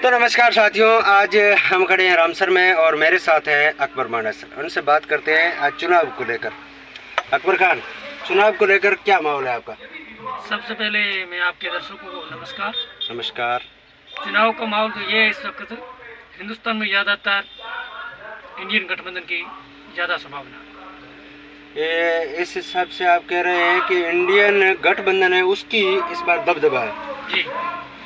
तो नमस्कार साथियों, आज हम खड़े हैं रामसर में और मेरे साथ हैं अकबर मानस। उनसे बात करते हैं आज चुनाव को लेकर। अकबर खान, चुनाव को लेकर क्या माहौल है आपका? सबसे पहले मैं आपके दर्शकों को नमस्कार। नमस्कार। चुनाव का माहौल तो ये है इस वक्त हिंदुस्तान में ज़्यादातर इंडियन गठबंधन की ज़्यादा संभावना ये इस हिसाब से आप कह रहे हैं कि इंडियन गठबंधन है उसकी इस बार दबदबा है जी।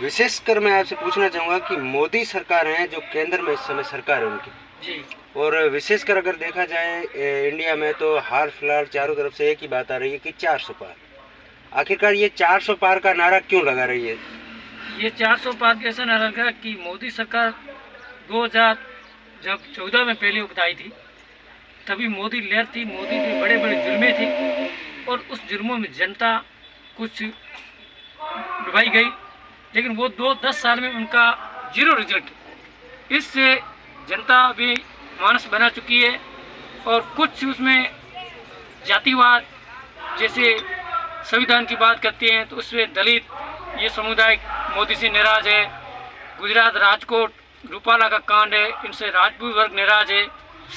विशेषकर मैं आपसे पूछना चाहूँगा कि मोदी सरकार है जो केंद्र में इस समय सरकार है उनकी जी। और विशेषकर अगर देखा जाए इंडिया में तो हाल फिलहाल चारों तरफ से एक ही बात आ रही है कि 400 पार। आखिरकार ये 400 पार का नारा क्यों लगा रही है? ये 400 पार का ऐसा नारा लगा कि मोदी सरकार 2014 में पहली वक्त आई थी, तभी मोदी लहर थी, मोदी की बड़े बड़े जुर्में थी और उस जुर्मों में जनता कुछ डुबाई गई, लेकिन वो 10 साल में उनका जीरो रिजल्ट। इससे जनता अभी मानस बना चुकी है और कुछ उसमें जातिवाद जैसे संविधान की बात करते हैं तो उसमें दलित ये समुदाय मोदी से नाराज है। गुजरात राजकोट रूपाला का कांड है, इनसे राजपूत वर्ग नाराज है।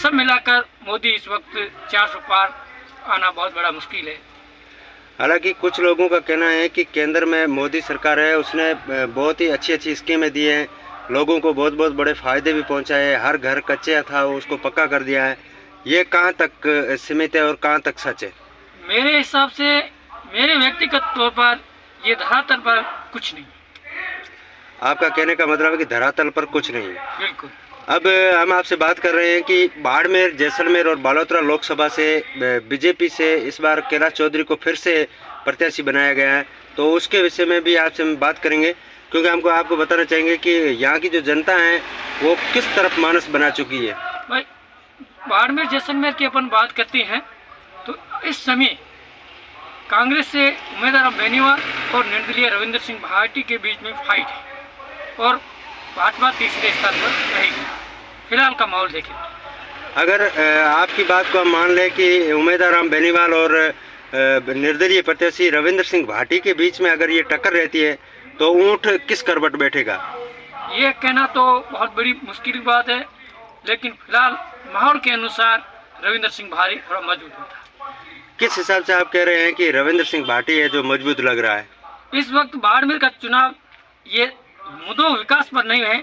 सब मिलाकर मोदी इस वक्त 400 पार आना बहुत बड़ा मुश्किल है। हालांकि कुछ लोगों का कहना है कि केंद्र में मोदी सरकार है, उसने बहुत ही अच्छी अच्छी स्कीमें दी हैं, लोगों को बहुत बहुत बड़े फ़ायदे भी पहुंचाए, हर घर कच्चे था उसको पक्का कर दिया है। ये कहां तक सीमित है और कहां तक सच है? मेरे हिसाब से, मेरे व्यक्तिगत तौर पर ये धरातल पर कुछ नहीं। आपका कहने का मतलब है कि धरातल पर कुछ नहीं है। बिल्कुल। अब हम आपसे बात कर रहे हैं कि बाड़मेर, जैसलमेर और बालोतरा लोकसभा से बीजेपी से इस बार कैलाश चौधरी को फिर से प्रत्याशी बनाया गया है, तो उसके विषय में भी आपसे हम बात करेंगे, क्योंकि हमको आपको बताना चाहेंगे कि यहाँ की जो जनता है वो किस तरफ मानस बना चुकी है। भाई, बाड़मेर जैसलमेर की अपन बात करते हैं तो इस समय कांग्रेस से उम्मीदवार बेनीवाल और निर्दलीय रविंद्र सिंह भाटी के बीच में फाइट है और भाजपा तीसरे स्थान पर रहेगी। फिलहाल का माहौल देखें। अगर आपकी बात को हम मान लें कि उम्मीदवार राम बेनीवाल और निर्दलीय प्रत्याशी रविंद्र सिंह भाटी के बीच में अगर ये टक्कर रहती है तो ऊंट किस करवट बैठेगा? ये कहना तो बहुत बड़ी मुश्किल की बात है, लेकिन फिलहाल माहौल के अनुसार रविंद्र सिंह भाटी थोड़ा मजबूत होता है। किस हिसाब से आप कह रहे हैं कि रविंद्र सिंह भाटी है जो मजबूत लग रहा है? इस वक्त बाड़मेर का चुनाव ये मुद्दों विकास पर नहीं है।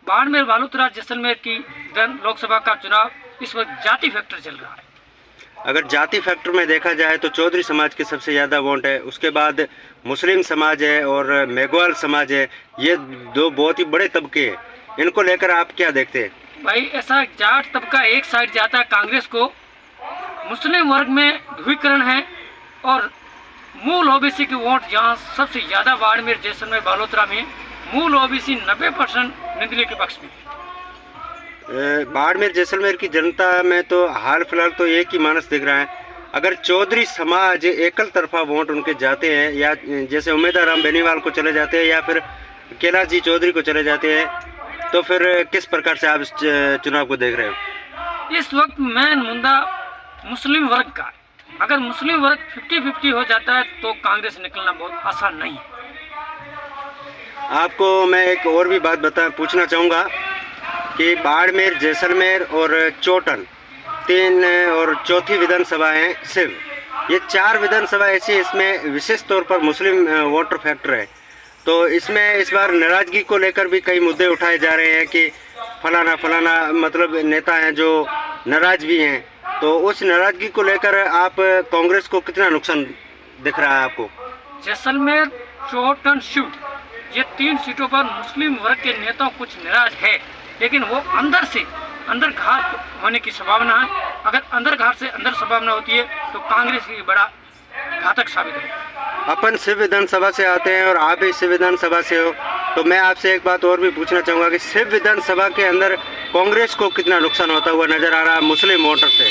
बाड़मेर बालोतरा जैसलमेर की लोकसभा का चुनाव इस वक्त जाति फैक्टर चल रहा है। अगर जाति फैक्टर में देखा जाए तो चौधरी समाज के सबसे ज़्यादा वोट है, उसके बाद मुस्लिम समाज है और मेघवाल समाज है। ये दो बहुत ही बड़े तबके हैं, इनको लेकर आप क्या देखते हैं? भाई, ऐसा जाट तबका एक साइड जाता है कांग्रेस को, मुस्लिम वर्ग में ध्रुवीकरण है और मूल ओबीसी के वोट जहाँ सबसे ज़्यादा बाड़मेर जैसलमेर बालोतरा में मूल ओबीसी 90% निर्दलीय के पक्ष में। बाड़मेर जैसलमेर की जनता में तो हाल फिलहाल तो एक ही मानस दिख रहा है। अगर चौधरी समाज एकल तरफा वोट उनके जाते हैं या जैसे उम्मीदवार राम बेनीवाल को चले जाते हैं या फिर कैलाश जी चौधरी को चले जाते हैं, तो फिर किस प्रकार से आप इस चुनाव को देख रहे हो? इस वक्त मेन मुद्दा मुस्लिम वर्ग का है। अगर मुस्लिम वर्ग 50-50 हो जाता है तो कांग्रेस निकलना बहुत आसान नहीं है। आपको मैं एक और भी बात पूछना चाहूँगा कि बाड़मेर, जैसलमेर और चोटन, 3 और चौथी विधानसभा है सिर्फ, ये 4 विधानसभा ऐसी है इसमें विशेष तौर पर मुस्लिम वोटर फैक्टर है। तो इसमें इस बार नाराज़गी को लेकर भी कई मुद्दे उठाए जा रहे हैं कि फलाना फलाना मतलब नेता हैं जो नाराज़ भी हैं। तो उस नाराज़गी को लेकर आप कांग्रेस को कितना नुकसान दिख रहा है आपको? जैसलमेर, चोटन, शिव, ये 3 सीटों पर मुस्लिम वर्ग के नेता कुछ नाराज है, लेकिन वो अंदर घात होने की संभावना है। अगर अंदर घात से अंदर संभावना होती है तो कांग्रेस की बड़ा घातक साबित है। अपन शिव विधानसभा से आते हैं और आप भी शिव विधानसभा से हो, तो मैं आपसे एक बात और भी पूछना चाहूँगा कि शिव विधानसभा के अंदर कांग्रेस को कितना नुकसान होता हुआ नजर आ रहा है मुस्लिम वोटर से?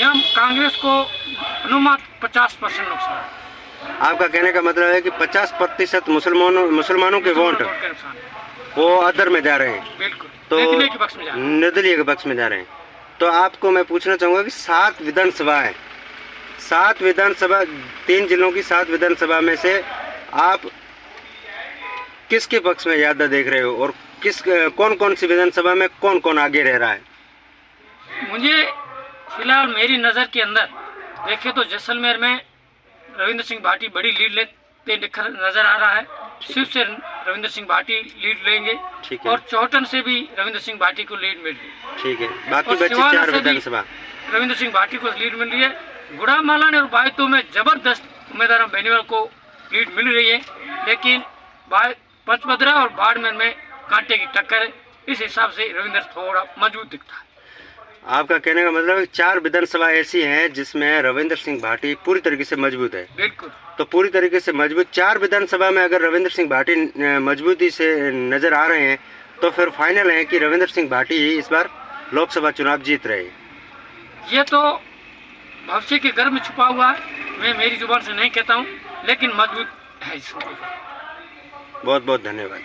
यहाँ कांग्रेस को अनुमान 50% नुकसान है। आपका कहने का मतलब है कि 50% मुसलमानों के वोट वो अदर में जा रहे हैं। बिल्कुल। तो निर्दलीय के पक्ष में जा रहे हैं। निर्दलीय के पक्ष में जा रहे हैं। तो आपको मैं पूछना चाहूँगा कि 7 विधानसभा है, 7 विधानसभा, 3 जिलों की 7 विधानसभा में से आप किसके पक्ष में ज़्यादा देख रहे हो और कौन कौन सी विधानसभा में कौन कौन आगे रह रहा है? मुझे फिलहाल मेरी नज़र के अंदर देखें तो जैसलमेर में रविंद्र सिंह भाटी बड़ी लीड लेते नज़र आ रहा है। सिर्फ से रविंद्र सिंह भाटी लीड लेंगे ठीक है। और चौहटन से भी रविंद्र सिंह भाटी को लीड मिल रही है। ठीक है, बाकी और बची सिवाना 4 से भी विधानसभा। रविंद्र सिंह भाटी को लीड मिल रही है। गुड़ामालान और बायतों में जबरदस्त उम्मीदवार बेनीवाल को लीड मिल रही है, लेकिन पचपदरा और बाड़मेर में कांटे की टक्कर है। इस हिसाब से रविंद्र थोड़ा मजबूत दिखता है। आपका कहने का मतलब है 4 विधानसभा ऐसी हैं जिसमें रविंद्र सिंह भाटी पूरी तरीके से मजबूत है। बिल्कुल। तो पूरी तरीके से मजबूत 4 विधानसभा में अगर रविंद्र सिंह भाटी मजबूती से नज़र आ रहे हैं तो फिर फाइनल है कि रविंद्र सिंह भाटी ही इस बार लोकसभा चुनाव जीत रहे हैं। ये तो भविष्य के गर्भ में छुपा हुआ है, मैं मेरी जुबान से नहीं कहता हूँ, लेकिन मजबूत है इसमें। बहुत बहुत धन्यवाद।